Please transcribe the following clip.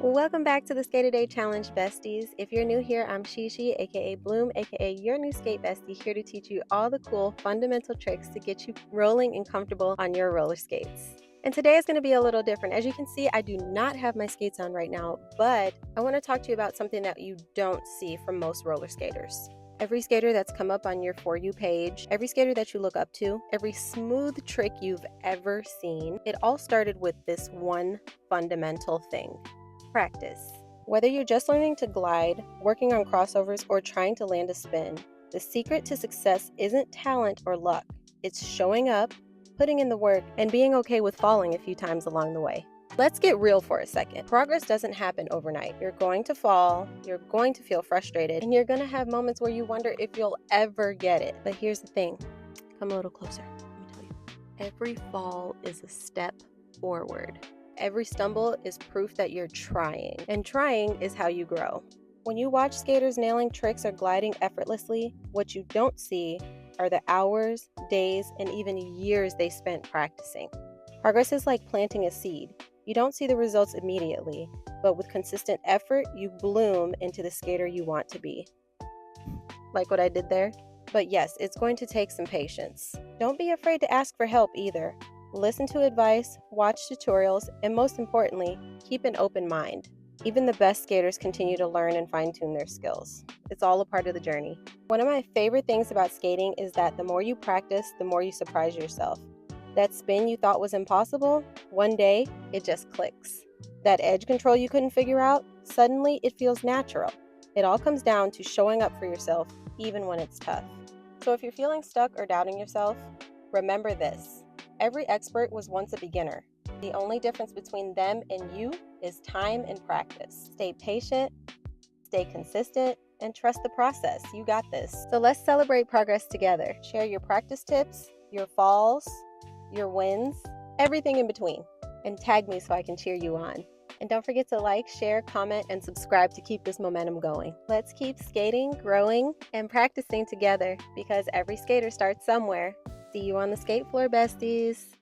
Welcome back to the Skate a Day Challenge, besties. If you're new here, I'm Shishi, aka Bloom, aka your new skate bestie, here to teach you all the cool fundamental tricks to get you rolling and comfortable on your roller skates. And today is going to be a little different. As you can see, I do not have my skates on right now, but I want to talk to you about something that you don't see from most roller skaters. Every skater that's come up on your For You page, every skater that you look up to, every smooth trick you've ever seen, it all started with this one fundamental thing: practice. Whether you're just learning to glide, working on crossovers, or trying to land a spin, the secret to success isn't talent or luck. It's showing up, putting in the work, and being okay with falling a few times along the way. Let's get real for a second. Progress doesn't happen overnight. You're going to fall, you're going to feel frustrated, and you're going to have moments where you wonder if you'll ever get it. But here's the thing. Come a little closer. Let me tell you. Every fall is a step forward. Every stumble is proof that you're trying, and trying is how you grow. When you watch skaters nailing tricks or gliding effortlessly, what you don't see are the hours, days, and even years they spent practicing. Progress is like planting a seed. You don't see the results immediately, but with consistent effort, you bloom into the skater you want to be. Like what I did there? But yes, it's going to take some patience. Don't be afraid to ask for help either. Listen to advice, watch tutorials, and most importantly, keep an open mind. Even the best skaters continue to learn and fine-tune their skills. It's all a part of the journey. One of my favorite things about skating is that the more you practice, the more you surprise yourself. That spin you thought was impossible, one day, it just clicks. That edge control you couldn't figure out, suddenly it feels natural. It all comes down to showing up for yourself, even when it's tough. So if you're feeling stuck or doubting yourself, remember this: every expert was once a beginner. The only difference between them and you is time and practice. Stay patient, stay consistent, and trust the process. You got this. So let's celebrate progress together. Share your practice tips, your falls, your wins, everything in between. And tag me so I can cheer you on. And don't forget to like, share, comment, and subscribe to keep this momentum going. Let's keep skating, growing, and practicing together, because every skater starts somewhere. See you on the skate floor, besties.